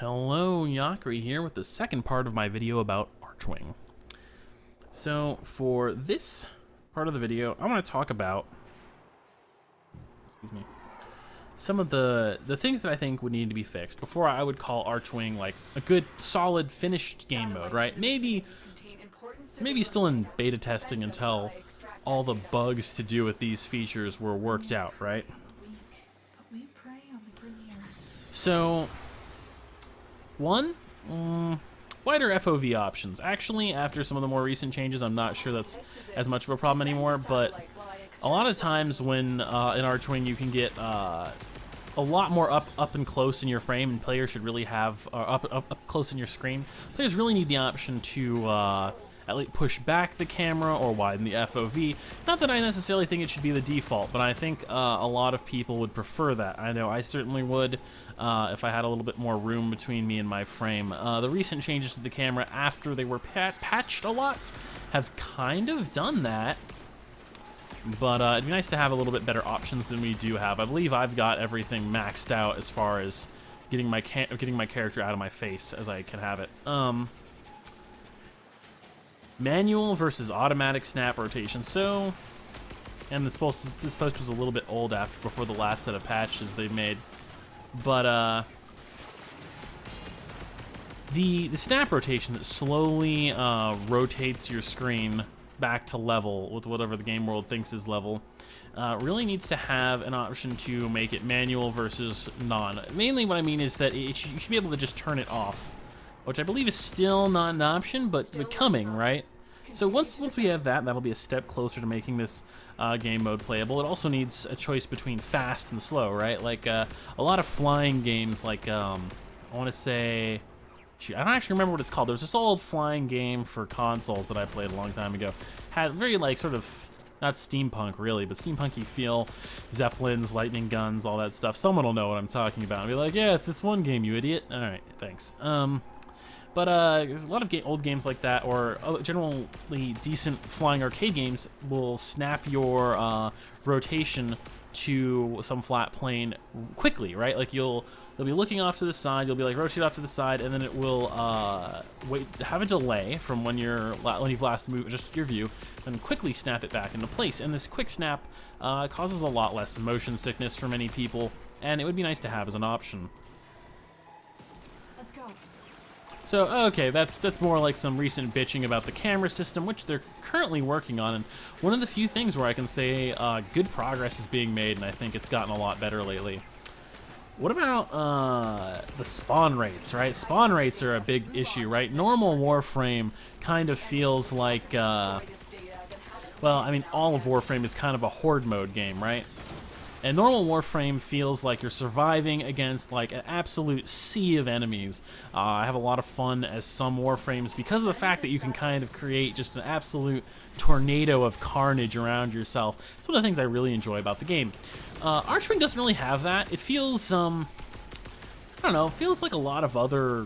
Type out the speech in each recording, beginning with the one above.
Hello, Yakri here with the second part of my video about Archwing. So for this part of the video, I want to talk about some of the things that I think would need to be fixed before I would call Archwing like a good, solid, finished game mode, right? Maybe still in beta testing until all the bugs to do with these features were worked out, right? So, one, wider FOV options. Actually, after some of the more recent changes, I'm not sure that's as much of a problem anymore, but a lot of times when in Archwing you can get a lot more up and close in your frame, and players should really have up close in your screen. Players really need the option to at least push back the camera or widen the FOV. Not that I necessarily think it should be the default, but I think a lot of people would prefer that. I know I certainly would if I had a little bit more room between me and my frame. The recent changes to the camera after they were patched a lot have kind of done that. But it'd be nice to have a little bit better options than we do have. I believe I've got everything maxed out as far as getting my character out of my face as I can have it. Manual versus automatic snap rotation. So, and this post was a little bit old before the last set of patches they made, but the snap rotation that slowly rotates your screen back to level with whatever the game world thinks is level really needs to have an option to make it manual versus non. Mainly what I mean is that you should be able to just turn it off, which I believe is still not an option, but coming, right? So once we have that, that'll be a step closer to making this game mode playable. It also needs a choice between fast and slow, right? Like a lot of flying games, like I want to say, shoot, I don't actually remember what it's called. There's this old flying game for consoles that I played a long time ago. Had very like sort of not steampunk really, but steampunky feel, zeppelins, lightning guns, all that stuff. Someone will know what I'm talking about and be like, yeah, it's this one game, you idiot. All right, thanks. But there's a lot of old games like that, or generally decent flying arcade games will snap your rotation to some flat plane quickly, right? Like you'll be looking off to the side, you'll be like rotate off to the side, and then it will have a delay from when you've last moved, just your view, and quickly snap it back into place. And this quick snap causes a lot less motion sickness for many people, and it would be nice to have as an option. Let's go. So, okay, that's more like some recent bitching about the camera system, which they're currently working on, and one of the few things where I can say good progress is being made, and I think it's gotten a lot better lately. What about the spawn rates, right? Spawn rates are a big issue, right? Normal Warframe kind of feels like, well, I mean, all of Warframe is kind of a horde mode game, right? And normal Warframe feels like you're surviving against like an absolute sea of enemies. I have a lot of fun as some Warframes because of the fact that you can kind of create just an absolute tornado of carnage around yourself. It's one of the things I really enjoy about the game. Archwing doesn't really have that. It feels, I don't know, it feels like a lot of other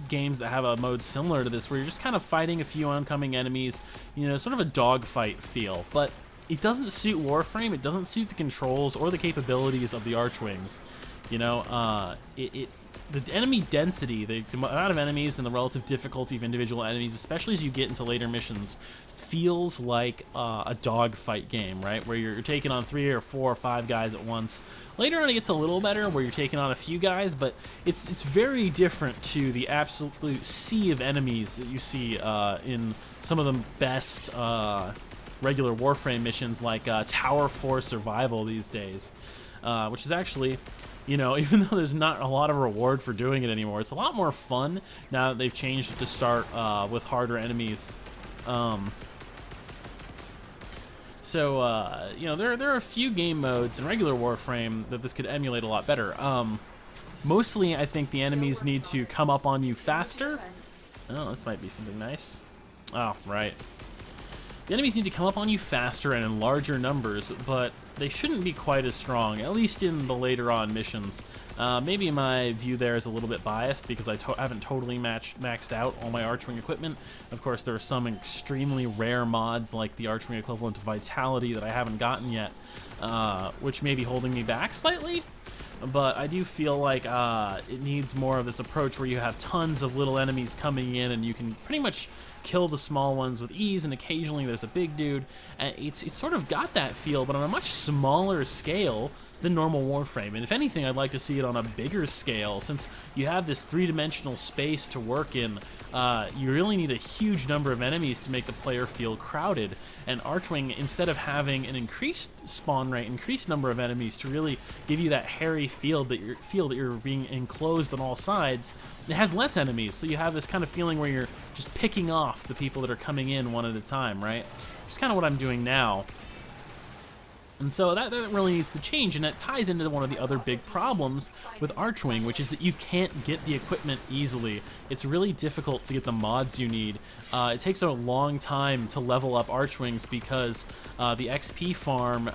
games that have a mode similar to this, where you're just kind of fighting a few oncoming enemies, you know, sort of a dogfight feel. But it doesn't suit Warframe, it doesn't suit the controls or the capabilities of the Archwings. You know, the enemy density, the amount of enemies and the relative difficulty of individual enemies, especially as you get into later missions, feels like a dogfight game, right? Where you're taking on 3 or 4 or 5 guys at once. Later on it gets a little better, where you're taking on a few guys, but it's very different to the absolute sea of enemies that you see in some of the best regular Warframe missions, like Tower 4 Survival these days, which is actually, you know, even though there's not a lot of reward for doing it anymore, it's a lot more fun now that they've changed it to start with harder enemies. So, you know, there are a few game modes in regular Warframe that this could emulate a lot better. Mostly, I think the enemies need to come up on you faster. Oh, this might be something nice. Oh, right. The enemies need to come up on you faster and in larger numbers, but they shouldn't be quite as strong, at least in the later on missions. Maybe my view there is a little bit biased because I haven't totally maxed out all my Archwing equipment. Of course, there are some extremely rare mods like the Archwing equivalent of Vitality that I haven't gotten yet, which may be holding me back slightly. but I do feel like it needs more of this approach where you have tons of little enemies coming in and you can pretty much kill the small ones with ease, and occasionally there's a big dude. And it's sort of got that feel, but on a much smaller scale than normal Warframe. And if anything, I'd like to see it on a bigger scale, since you have this three-dimensional space to work in. You really need a huge number of enemies to make the player feel crowded. And Archwing, instead of having an increased spawn rate, increased number of enemies to really give you that hairy feel that you're being enclosed on all sides, it has less enemies. So you have this kind of feeling where you're just picking off the people that are coming in one at a time, right? Which is kind of what I'm doing now. And so that really needs to change, and that ties into one of the other big problems with Archwing, which is that you can't get the equipment easily. It's really difficult to get the mods you need. It takes a long time to level up Archwings because the XP farm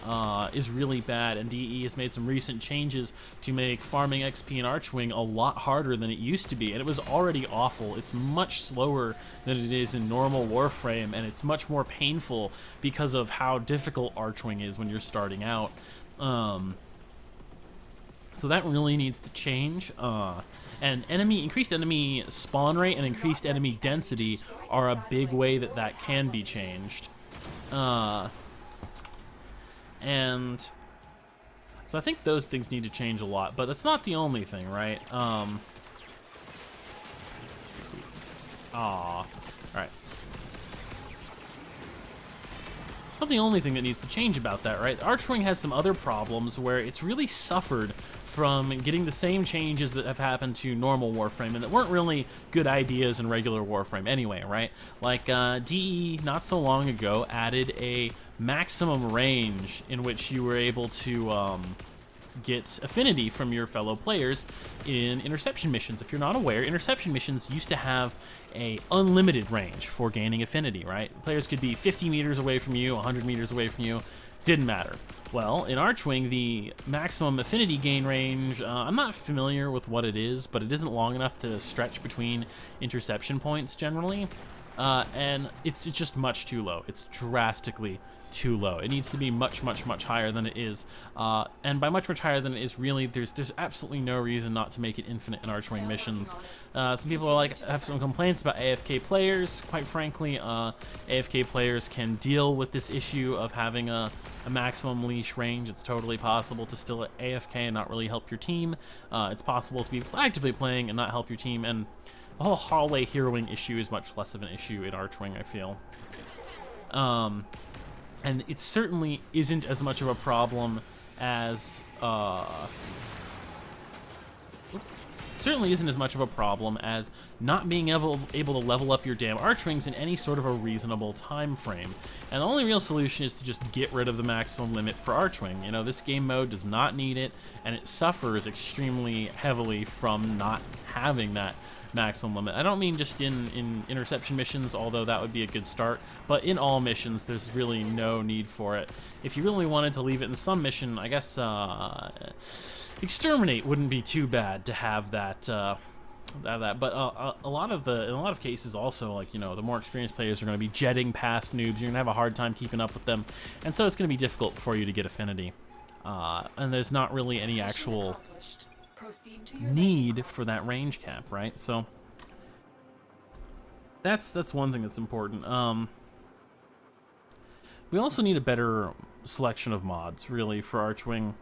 is really bad, and DE has made some recent changes to make farming XP in Archwing a lot harder than it used to be, and it was already awful. It's much slower than it is in normal Warframe, and it's much more painful because of how difficult Archwing is when you're starting out. So that really needs to change. And increased enemy spawn rate and increased enemy density are a big way that can be changed. And so I think those things need to change a lot, but that's not the only thing, right? Alright. It's not the only thing that needs to change about that, right? Archwing has some other problems where it's really suffered from getting the same changes that have happened to normal Warframe and that weren't really good ideas in regular Warframe anyway, right? Like, DE not so long ago added a maximum range in which you were able to get affinity from your fellow players in interception missions. If you're not aware, interception missions used to have a unlimited range for gaining affinity, right? Players could be 50 meters away from you, 100 meters away from you, didn't matter. Well, in Archwing, the maximum affinity gain range, I'm not familiar with what it is, but it isn't long enough to stretch between interception points generally, and it's just much too low. It's drastically too low. It needs to be much, much, much higher than it is, and by much, much higher than it is, really, there's absolutely no reason not to make it infinite in Archwing missions. Some people have some complaints about AFK players. Quite frankly, AFK players can deal with this issue of having a maximum leash range. It's totally possible to still AFK and not really help your team. It's possible to be actively playing and not help your team, and the whole hallway heroing issue is much less of an issue in Archwing, I feel. And it certainly isn't as much of a problem as not being able to level up your damn Archwings in any sort of a reasonable time frame. And the only real solution is to just get rid of the maximum limit for Archwing. You know, this game mode does not need it, and it suffers extremely heavily from not having that maximum limit. I don't mean just in interception missions, although that would be a good start, but in all missions there's really no need for it. If you really wanted to leave it in some mission, I guess Exterminate wouldn't be too bad to have that but in a lot of cases also, like, you know, the more experienced players are going to be jetting past noobs. You're going to have a hard time keeping up with them, and so it's going to be difficult for you to get affinity, and there's not really any actual need for that range cap, right? So that's one thing that's important. We also need a better selection of mods, really, for Archwing.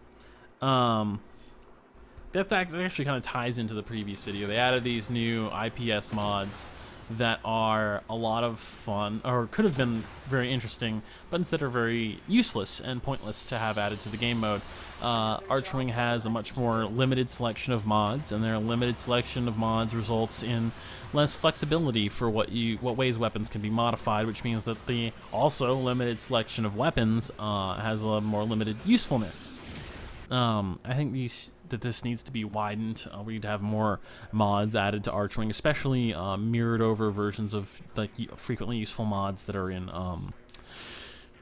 That actually kind of ties into the previous video. They added these new IPS mods that are a lot of fun, or could have been very interesting, but instead are very useless and pointless to have added to the game mode. Archwing has a much more limited selection of mods, and their limited selection of mods results in less flexibility for what ways weapons can be modified, which means that the also limited selection of weapons has a more limited usefulness. I think this needs to be widened. We need to have more mods added to Archwing, especially mirrored over versions of like frequently useful mods that are in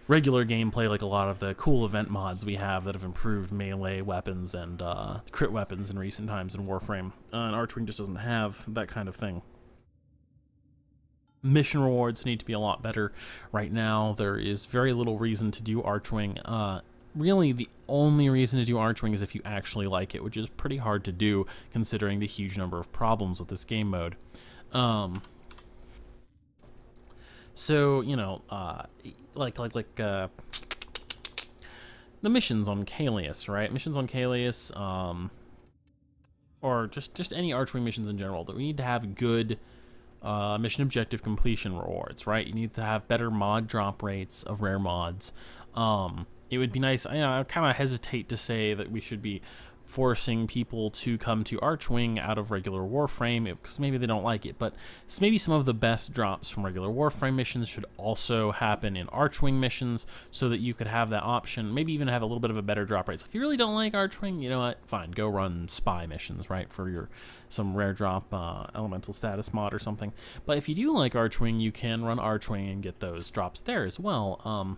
regular gameplay, like a lot of the cool event mods we have that have improved melee weapons and crit weapons in recent times in Warframe. And Archwing just doesn't have that kind of thing. Mission rewards need to be a lot better. Right now, there is very little reason to do Archwing really the only reason to do Archwing is if you actually like it, which is pretty hard to do considering the huge number of problems with this game mode. So, you know, the missions on Kalius, right? Missions on Kalius, or just any Archwing missions in general, that we need to have good mission objective completion rewards, right? You need to have better mod drop rates of rare mods. It would be nice, I kind of hesitate to say that we should be forcing people to come to Archwing out of regular Warframe because maybe they don't like it, but maybe some of the best drops from regular Warframe missions should also happen in Archwing missions so that you could have that option, maybe even have a little bit of a better drop rate. So if you really don't like Archwing, you know what, fine, go run spy missions, right, for some rare drop elemental status mod or something. But if you do like Archwing, you can run Archwing and get those drops there as well.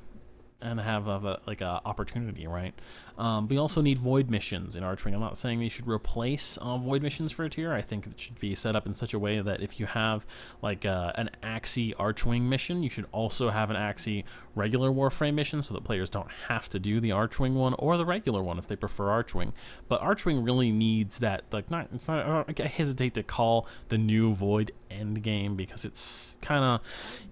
And have a opportunity, right? We also need void missions in Archwing. I'm not saying they should replace void missions for a tier. I think it should be set up in such a way that if you have like an Axie Archwing mission, you should also have an Axie regular Warframe mission, so that players don't have to do the Archwing one or the regular one if they prefer Archwing. But Archwing really needs that, like, I hesitate to call the new void end game because it's kind of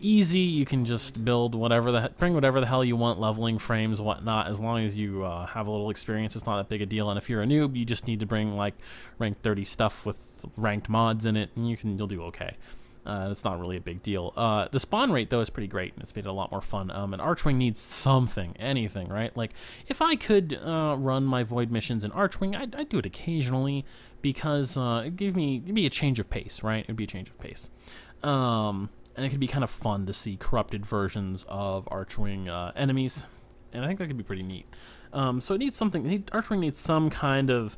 easy. You can just build bring whatever the hell you want, leveling frames, whatnot, as long as you have a little experience. It's not that big a deal. And if you're a noob, you just need to bring like rank 30 stuff with ranked mods in it, and you'll do okay. It's not really a big deal. The spawn rate, though, is pretty great, and it's made it a lot more fun. And Archwing needs anything, right? Like, if I could run my void missions in Archwing, I'd do it occasionally because it'd be a change of pace, right? It'd be a change of pace. And it could be kind of fun to see corrupted versions of Archwing enemies, and I think that could be pretty neat. So it needs Archwing needs some kind of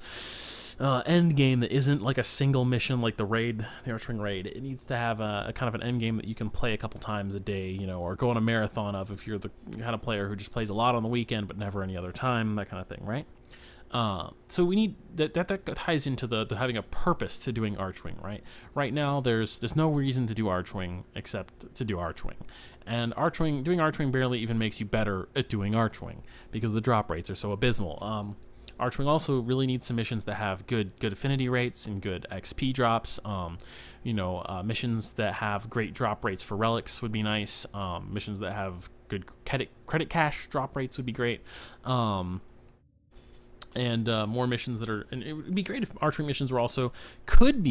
end game that isn't like a single mission like the Archwing raid. It needs to have a kind of an end game that you can play a couple times a day, you know, or go on a marathon of if you're the kind of player who just plays a lot on the weekend but never any other time, that kind of thing, right? So we need that ties into the having a purpose to doing Archwing, right? Right now, there's no reason to do Archwing except to do Archwing, and doing Archwing barely even makes you better at doing Archwing because the drop rates are so abysmal. Archwing also really needs some missions that have good affinity rates and good XP drops. Missions that have great drop rates for relics would be nice. Missions that have good credit cache drop rates would be great. And more missions and it would be great if Archwing missions were also could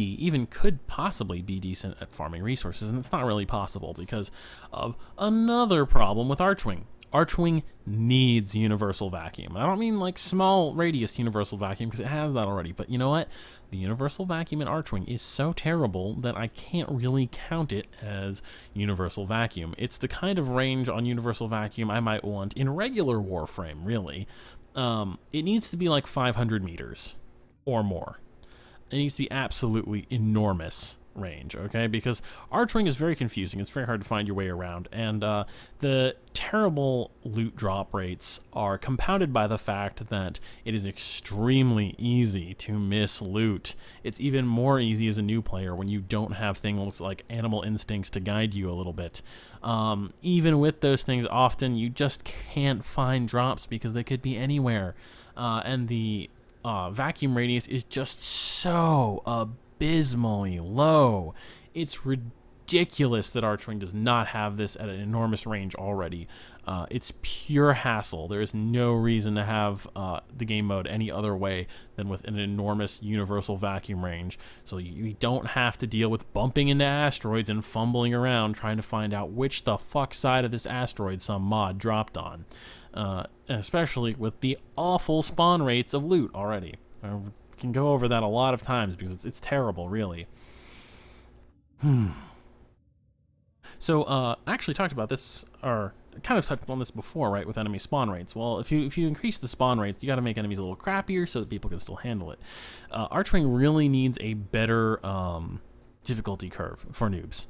possibly be decent at farming resources, and it's not really possible because of another problem with Archwing. Archwing needs universal vacuum. I don't mean like small radius universal vacuum because it has that already, but you know what? The universal vacuum in Archwing is so terrible that I can't really count it as universal vacuum. It's the kind of range on universal vacuum I might want in regular Warframe, really. It needs to be like 500 meters or more. It needs to be absolutely enormous range, okay? Because Archwing is very confusing. It's very hard to find your way around, and the terrible loot drop rates are compounded by the fact that it is extremely easy to miss loot. It's even more easy as a new player when you don't have things like animal instincts to guide you a little bit. Even with those things, often you just can't find drops because they could be anywhere, and the vacuum radius is just so abysmally low. It's ridiculous that Archwing does not have this at an enormous range already. It's pure hassle. There is no reason to have the game mode any other way than with an enormous universal vacuum range, so you don't have to deal with bumping into asteroids and fumbling around trying to find out which the fuck side of this asteroid some mod dropped on, especially with the awful spawn rates of loot already. We can go over that a lot of times because it's terrible, really. So, I actually talked about this, or kind of touched on this before, right, with enemy spawn rates. Well, if you increase the spawn rates, you got to make enemies a little crappier so that people can still handle it. Archwing really needs a better difficulty curve for noobs,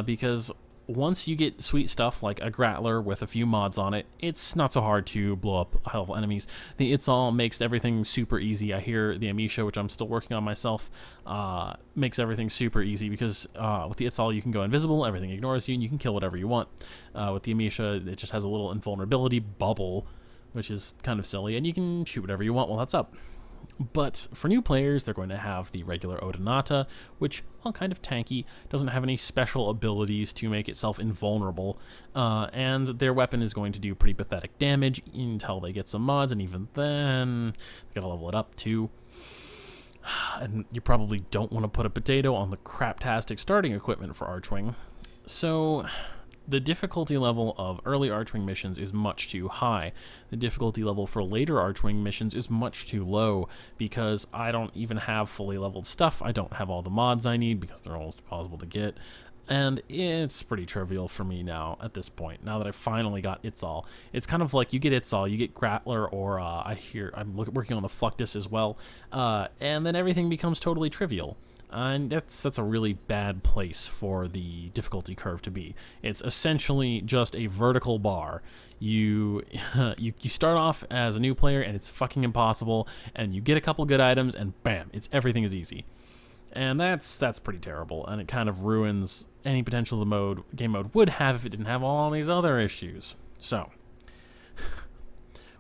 because once you get sweet stuff like a Grattler with a few mods on it, it's not so hard to blow up high-level enemies. The It's All makes everything super easy. I hear the Amisha, which I'm still working on myself, makes everything super easy because with the It's All you can go invisible, everything ignores you, and you can kill whatever you want. With the Amisha, it just has a little invulnerability bubble, which is kind of silly, and you can shoot whatever you want while that's up. But for new players, they're going to have the regular Odinata, which, while kind of tanky, doesn't have any special abilities to make itself invulnerable, and their weapon is going to do pretty pathetic damage until they get some mods, and even then, they gotta level it up too. And you probably don't want to put a potato on the craptastic starting equipment for Archwing. So the difficulty level of early Archwing missions is much too high. The difficulty level for later Archwing missions is much too low because I don't even have fully leveled stuff. I don't have all the mods I need because they're almost impossible to get. And it's pretty trivial for me now at this point, now that I finally got Itzal. It's kind of like you get Itzal, you get Grappler, or I'm working on the Fluctus as well, and then everything becomes totally trivial. And that's a really bad place for the difficulty curve to be. It's essentially just a vertical bar. You start off as a new player and it's fucking impossible, and you get a couple good items and bam, everything is easy. And that's pretty terrible, and it kind of ruins any potential the game mode would have if it didn't have all these other issues. So,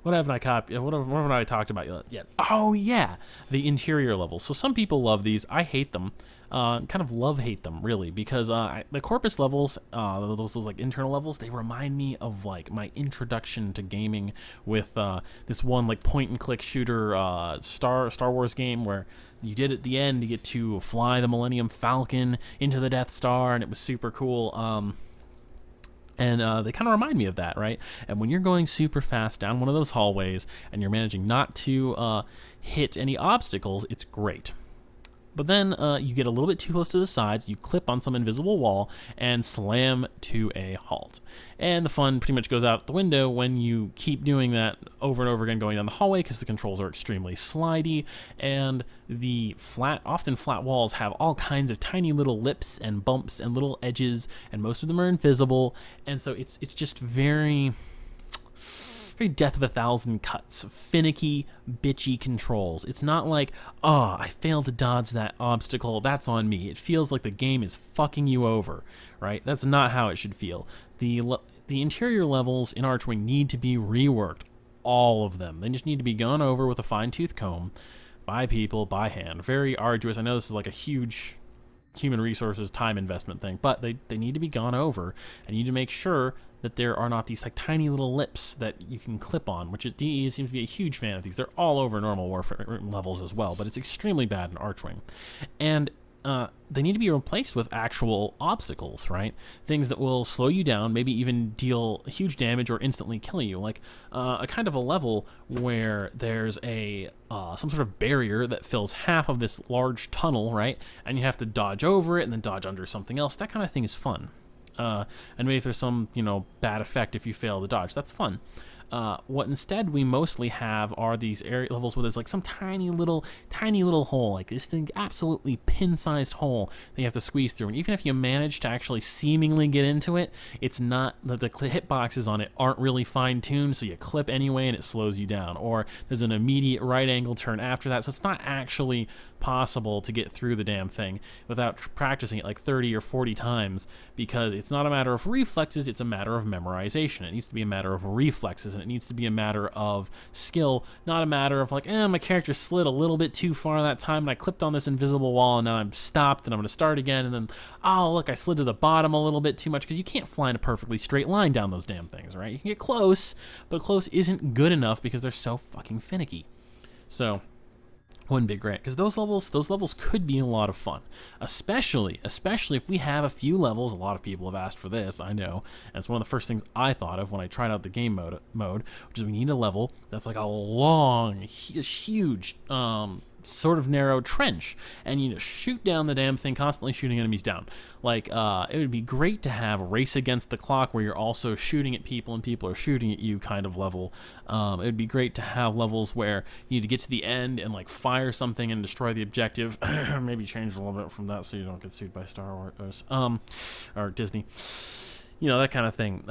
what haven't I talked about yet? Oh yeah, the interior levels. So some people love these. I hate them. Kind of love-hate them, really, because the Corpus levels, those like internal levels, they remind me of like my introduction to gaming with this one like point-and-click shooter Star Wars game where you did at the end to get to fly the Millennium Falcon into the Death Star, and it was super cool. And they kind of remind me of that, right? And when you're going super fast down one of those hallways and you're managing not to hit any obstacles, it's great. But then you get a little bit too close to the sides, you clip on some invisible wall, and slam to a halt. And the fun pretty much goes out the window when you keep doing that over and over again going down the hallway because the controls are extremely slidey, and the often flat walls have all kinds of tiny little lips and bumps and little edges, and most of them are invisible, and so it's just very Death of a Thousand Cuts, finicky, bitchy controls. It's not like, oh, I failed to dodge that obstacle, that's on me. It feels like the game is fucking you over, right? That's not how it should feel. The interior levels in Archwing need to be reworked, all of them. They just need to be gone over with a fine-tooth comb by people, by hand. Very arduous. I know this is like a huge human resources time investment thing, but they need to be gone over, and you need to make sure that there are not these like tiny little lips that you can clip on, which is DE seems to be a huge fan of these. They're all over normal warfare levels as well, but it's extremely bad in Archwing. And they need to be replaced with actual obstacles, right? Things that will slow you down, maybe even deal huge damage or instantly kill you, like a kind of a level where there's a some sort of barrier that fills half of this large tunnel, right? And you have to dodge over it and then dodge under something else. That kind of thing is fun. And maybe if there's some, bad effect if you fail to dodge, that's fun. What instead we mostly have are these area levels where there's like some tiny little hole, like this thing, absolutely pin-sized hole that you have to squeeze through. And even if you manage to actually seemingly get into it, it's not, the hitboxes on it aren't really fine-tuned, so you clip anyway and it slows you down. Or there's an immediate right angle turn after that, so it's not actually possible to get through the damn thing without practicing it like 30 or 40 times, because it's not a matter of reflexes, it's a matter of memorization. It needs to be a matter of reflexes, and it needs to be a matter of skill, not a matter of like, my character slid a little bit too far that time and I clipped on this invisible wall and now I'm stopped and I'm going to start again, and then, oh look, I slid to the bottom a little bit too much, because you can't fly in a perfectly straight line down those damn things, right? You can get close, but close isn't good enough because they're so fucking finicky. So one big rant, because those levels could be a lot of fun, especially if we have a few levels. A lot of people have asked for this, I know, and it's one of the first things I thought of when I tried out the game mode, which is we need a level that's like a long, huge, sort of narrow trench, and you just shoot down the damn thing, constantly shooting enemies down. Like, it would be great to have a race against the clock where you're also shooting at people and people are shooting at you kind of level. It would be great to have levels where you need to get to the end and like fire something and destroy the objective. Maybe change a little bit from that so you don't get sued by Star Wars or Disney, that kind of thing.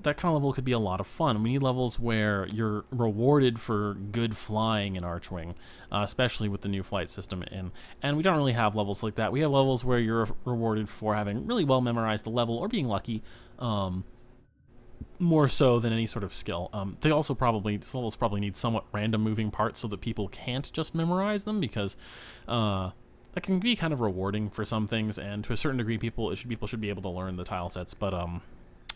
That kind of level could be a lot of fun. We need levels where you're rewarded for good flying in Archwing, especially with the new flight system and we don't really have levels like that. We have levels where you're rewarded for having really well memorized the level or being lucky. more so than any sort of skill. They also probably, these levels probably need somewhat random moving parts so that people can't just memorize them, because that can be kind of rewarding for some things, and to a certain degree people should be able to learn the tile sets, but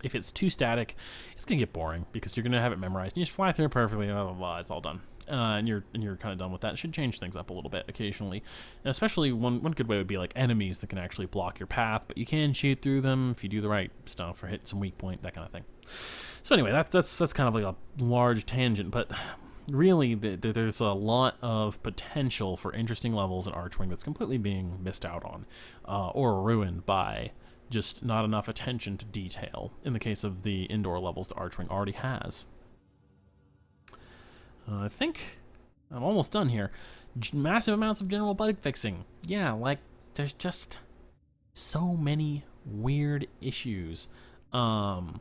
if it's too static, it's gonna get boring because you're gonna have it memorized. You just fly through it perfectly, blah, blah, blah, it's all done. And you're kind of done with that. It should change things up a little bit occasionally. And especially one good way would be like enemies that can actually block your path, but you can shoot through them if you do the right stuff or hit some weak point, that kind of thing. So anyway, that's kind of like a large tangent, but really there's a lot of potential for interesting levels in Archwing that's completely being missed out on or ruined by just not enough attention to detail in the case of the indoor levels that Archwing already has. I think I'm almost done here. Massive amounts of general bug fixing. Yeah, like, there's just so many weird issues. Some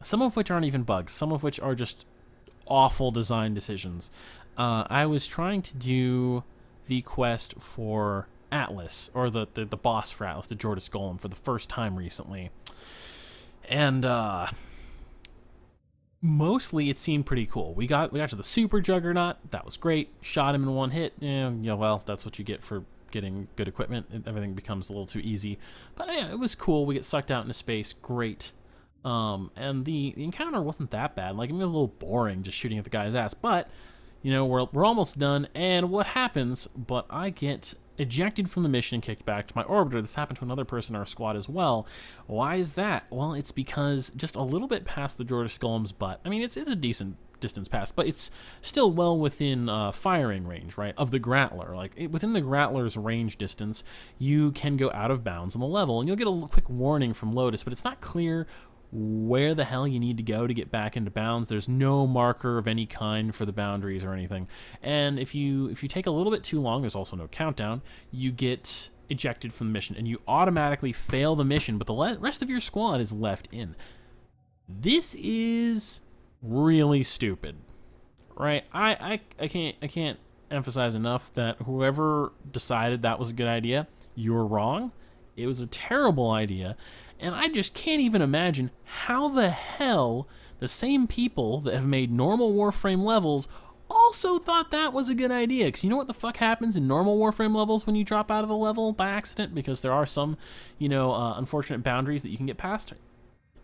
of which aren't even bugs. Some of which are just awful design decisions. I was trying to do the quest for Atlas, or the boss for Atlas, the Jordas Golem, for the first time recently. And, mostly it seemed pretty cool. We got to the super juggernaut. That was great. Shot him in one hit. Yeah, well, that's what you get for getting good equipment. Everything becomes a little too easy. But yeah, it was cool. We get sucked out into space. Great. And the encounter wasn't that bad. Like, it was a little boring just shooting at the guy's ass. But, you know, we're almost done. And what happens? But I get ejected from the mission and kicked back to my orbiter. This happened to another person in our squad as well. Why is that? Well, it's because just a little bit past the Jordas Golem's butt. I mean, it's a decent distance past, but it's still well within firing range, right, of the Grattler. Like, within the Grattler's range distance, you can go out of bounds on the level, and you'll get a quick warning from Lotus, but it's not clear where the hell you need to go to get back into bounds. There's no marker of any kind for the boundaries or anything. And if you take a little bit too long, there's also no countdown, you get ejected from the mission, and you automatically fail the mission, but the rest of your squad is left in. This is really stupid, right? I can't emphasize enough that whoever decided that was a good idea, you're wrong. It was a terrible idea, and I just can't even imagine how the hell the same people that have made normal Warframe levels also thought that was a good idea. Because you know what the fuck happens in normal Warframe levels when you drop out of the level by accident? Because there are some, you know, unfortunate boundaries that you can get past.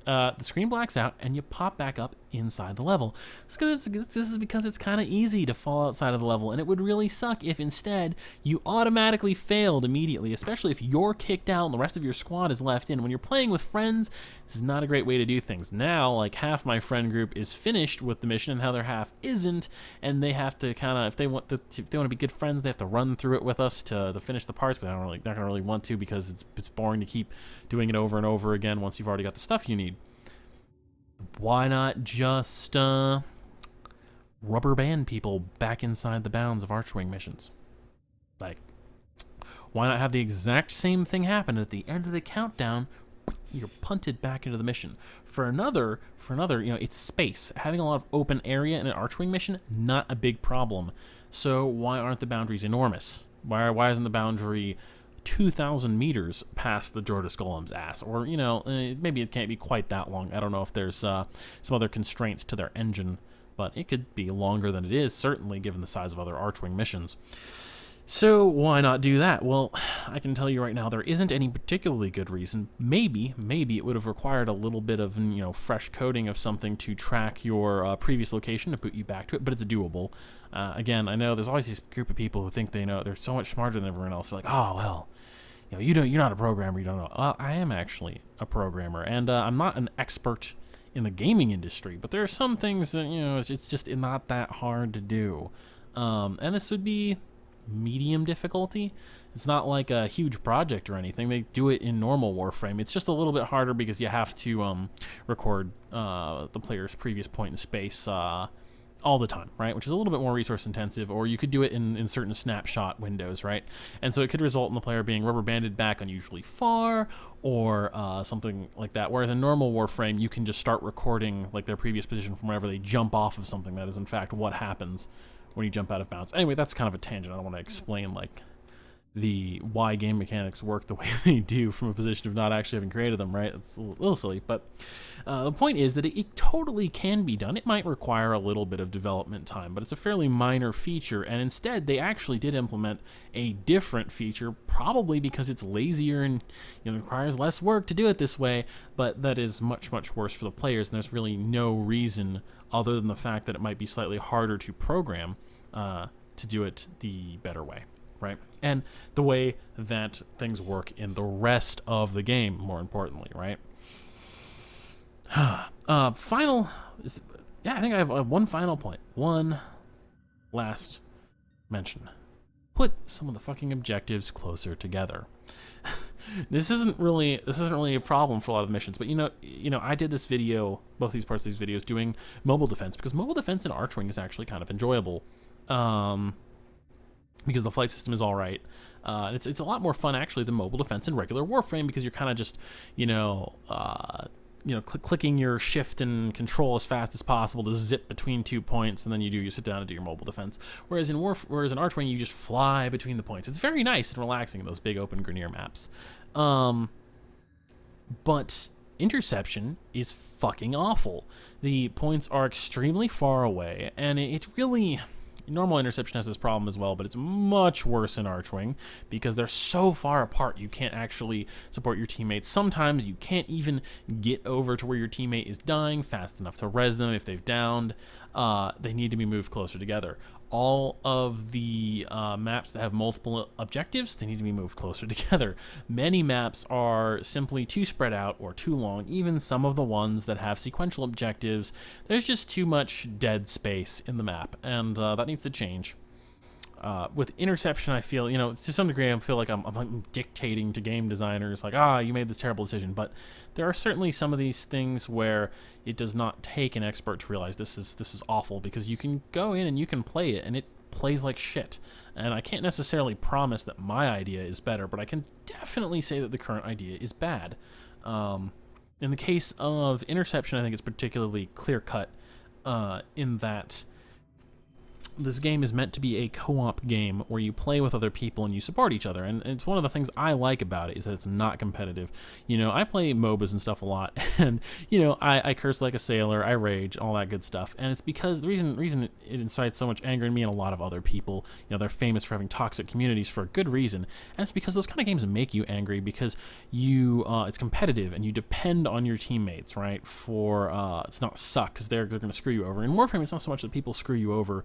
The screen blacks out, and you pop back up inside the level. This is because it's kind of easy to fall outside of the level, and it would really suck if instead you automatically failed immediately, especially if you're kicked out and the rest of your squad is left in. When you're playing with friends, this is not a great way to do things. Now, like, half my friend group is finished with the mission, and the other half isn't, and they have to kind of, if they want to be good friends, they have to run through it with us to finish the parts, but not gonna really want to, because it's boring to keep doing it over and over again once you've already got the stuff you need. Why not just rubber band people back inside the bounds of Archwing missions? Like, why not have the exact same thing happen at the end of the countdown? You're punted back into the mission. For another, you know, it's space. Having a lot of open area in an Archwing mission, not a big problem. So why aren't the boundaries enormous? Why isn't the boundary 2,000 meters past the Jordas Golem's ass? Or, you know, maybe it can't be quite that long. I don't know if there's some other constraints to their engine, but it could be longer than it is, certainly, given the size of other Archwing missions. So why not do that? Well, I can tell you right now, there isn't any particularly good reason. Maybe it would have required a little bit of, you know, fresh coding of something to track your previous location to put you back to it, but it's doable. Again, I know there's always this group of people who think they know, they're so much smarter than everyone else. They're like, oh, well, you know, you're not a programmer, you don't know. I am actually a programmer, and I'm not an expert in the gaming industry, but there are some things that, you know, it's just not that hard to do. And this would be medium difficulty. It's not like a huge project or anything. They do it in normal Warframe. It's just a little bit harder because you have to record the player's previous point in space all the time, right? Which is a little bit more resource intensive, or you could do it in certain snapshot windows, right? And so it could result in the player being rubber banded back unusually far, or something like that. Whereas in normal Warframe, you can just start recording like their previous position from whenever they jump off of something. That is in fact what happens when you jump out of bounds. Anyway, that's kind of a tangent. I don't want to explain like the why game mechanics work the way they do from a position of not actually having created them, right? It's a little silly, but the point is that it totally can be done. It might require a little bit of development time, but it's a fairly minor feature, and instead they actually did implement a different feature, probably because it's lazier and requires less work to do it this way, but that is much, much worse for the players, and there's really no reason other than the fact that it might be slightly harder to program to do it the better way. Right, and the way that things work in the rest of the game, more importantly, right? I think I have one final point, one last mention. Put some of the fucking objectives closer together. This isn't really a problem for a lot of missions, but I did this video, both these parts of these videos, doing mobile defense, because mobile defense in Archwing is actually kind of enjoyable. Because the flight system is all right. It's a lot more fun actually than mobile defense in regular Warframe, because you're kind of just clicking your shift and control as fast as possible to zip between 2 points, and then you sit down and do your mobile defense. Whereas in Archwing you just fly between the points. It's very nice and relaxing in those big open Grenier maps. But interception is fucking awful. The points are extremely far away, and it really. Normal interception has this problem as well, but it's much worse in Archwing because they're so far apart you can't actually support your teammates. Sometimes you can't even get over to where your teammate is dying fast enough to res them if they've downed. They need to be moved closer together. All of the maps that have multiple objectives, they need to be moved closer together. Many maps are simply too spread out or too long. Even some of the ones that have sequential objectives, there's just too much dead space in the map, and that needs to change. With interception, I feel, to some degree, I feel like I'm dictating to game designers, like, you made this terrible decision. But there are certainly some of these things where it does not take an expert to realize this is awful, because you can go in and you can play it, and it plays like shit. And I can't necessarily promise that my idea is better, but I can definitely say that the current idea is bad. In the case of interception, I think it's particularly clear-cut in that this game is meant to be a co-op game where you play with other people and you support each other, and it's one of the things I like about it is that it's not competitive. I play MOBAs and stuff a lot, and I curse like a sailor, I rage, all that good stuff, and it's because the reason it incites so much anger in me and a lot of other people. They're famous for having toxic communities for a good reason, and it's because those kind of games make you angry because it's competitive and you depend on your teammates, right? For it's not suck because they're going to screw you over. In Warframe, it's not so much that people screw you over.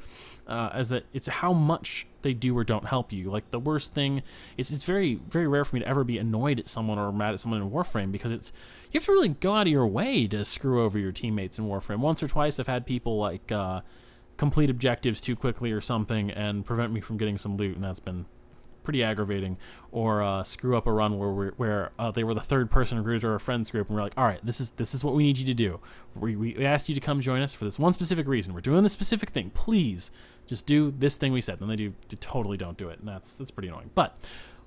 As that it's how much they do or don't help you. Like the worst thing, it's very, very rare for me to ever be annoyed at someone or mad at someone in Warframe, because you have to really go out of your way to screw over your teammates in Warframe. Once or twice I've had people like complete objectives too quickly or something and prevent me from getting some loot, and that's been pretty aggravating. Or screw up a run where they were the third person in our friends group, and we're like, all right, this is what we need you to do. We asked you to come join us for this one specific reason. We're doing this specific thing. Please just do this thing we said. And they totally don't do it, and that's pretty annoying. But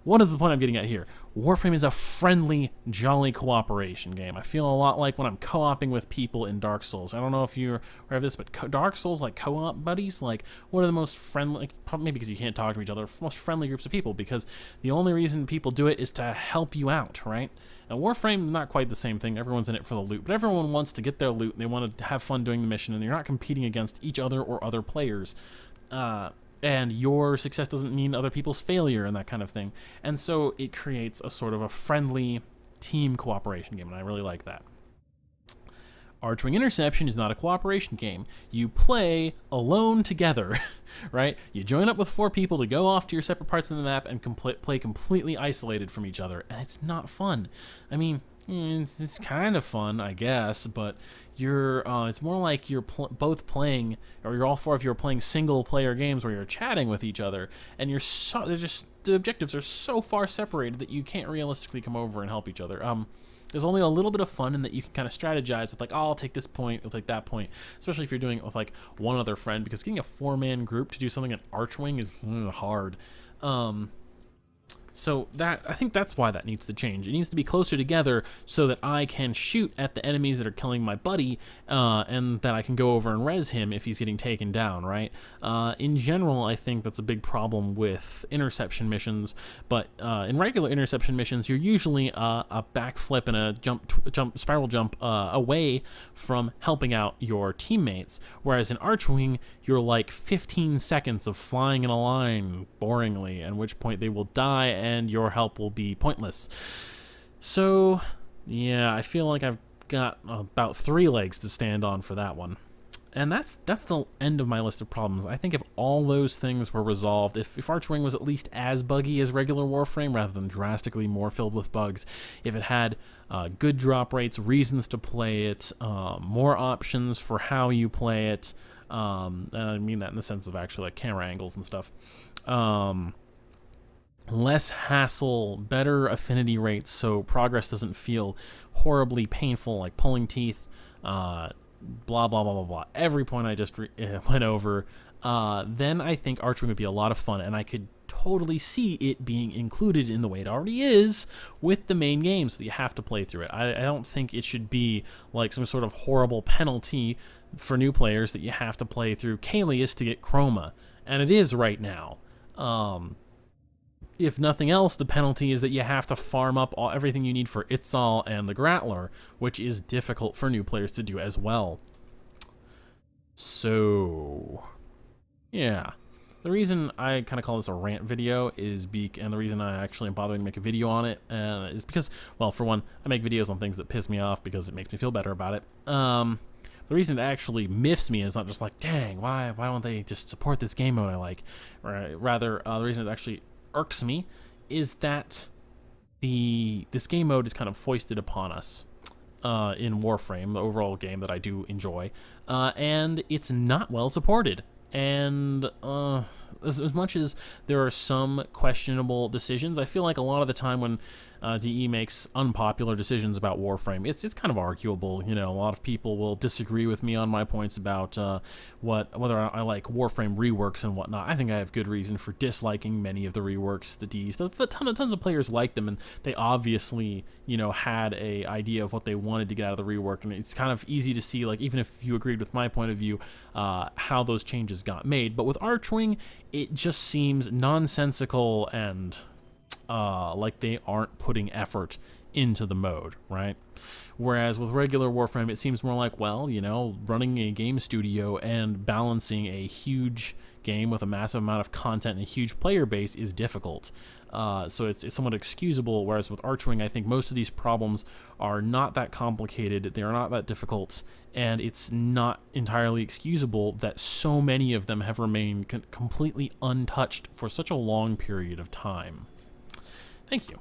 what is the point I'm getting at here? Warframe is a friendly, jolly cooperation game. I feel a lot like when I'm co-oping with people in Dark Souls. I don't know if you're aware of this, but Dark Souls, like co-op buddies, like one of the most friendly, probably because you can't talk to each other, most friendly groups of people, because the only reason people do it is to help you out, right? And Warframe, not quite the same thing. Everyone's in it for the loot, but everyone wants to get their loot, and they want to have fun doing the mission, and you're not competing against each other or other players. And your success doesn't mean other people's failure and that kind of thing. And so it creates a sort of a friendly team cooperation game, and I really like that. Archwing Interception is not a cooperation game. You play alone together, right? You join up with 4 people to go off to your separate parts of the map and play completely isolated from each other, and it's not fun. I mean, it's kind of fun, I guess, but it's more like you're both playing, or you're all 4 of you are playing single-player games where you're chatting with each other, and the objectives are so far separated that you can't realistically come over and help each other. There's only a little bit of fun in that you can kind of strategize with, like, oh, I'll take this point, I'll take that point, especially if you're doing it with, like, one other friend, because getting a 4-man group to do something in Archwing is hard. So I think that's why that needs to change. It needs to be closer together so that I can shoot at the enemies that are killing my buddy, and that I can go over and res him if he's getting taken down, right? In general, I think that's a big problem with interception missions, but in regular interception missions, you're usually a backflip and a spiral jump away from helping out your teammates, whereas in Archwing, you're like 15 seconds of flying in a line boringly, at which point they will die and your help will be pointless. So, yeah, I feel like I've got about 3 legs to stand on for that one. And that's the end of my list of problems. I think if all those things were resolved, if Archwing was at least as buggy as regular Warframe rather than drastically more filled with bugs, if it had good drop rates, reasons to play it, more options for how you play it, and I mean that in the sense of actually like camera angles and stuff, less hassle, better affinity rates so progress doesn't feel horribly painful like pulling teeth, blah blah blah blah blah, every point I just went over, then I think Archwing would be a lot of fun, and I could totally see it being included in the way it already is with the main game, so that you have to play through it. I don't think it should be like some sort of horrible penalty for new players that you have to play through Kalius to get Chroma, and it is right now. If nothing else, the penalty is that you have to farm up everything you need for Itzal and the Grattler, which is difficult for new players to do as well. So, yeah. The reason I kind of call this a rant video is and the reason I actually am bothering to make a video on it is because, well, for one, I make videos on things that piss me off because it makes me feel better about it. The reason it actually miffs me is not just like, dang, why don't they just support this game mode I like? Rather, the reason it actually irks me is that this game mode is kind of foisted upon us in Warframe, the overall game that I do enjoy, and it's not well supported. And as much as there are some questionable decisions, I feel like a lot of the time when DE makes unpopular decisions about Warframe, it's kind of arguable. You know, a lot of people will disagree with me on my points about whether I like Warframe reworks and whatnot. I think I have good reason for disliking many of the reworks. The DEs, but tons of players like them, and they obviously, you know, had a idea of what they wanted to get out of the rework, and it's kind of easy to see, like, even if you agreed with my point of view, how those changes got made. But with Archwing, it just seems nonsensical and like they aren't putting effort into the mode, right? Whereas with regular Warframe, it seems more like, well, you know, running a game studio and balancing a huge game with a massive amount of content and a huge player base is difficult. So it's somewhat excusable, whereas with Archwing, I think most of these problems are not that complicated, they are not that difficult, and it's not entirely excusable that so many of them have remained completely untouched for such a long period of time. Thank you.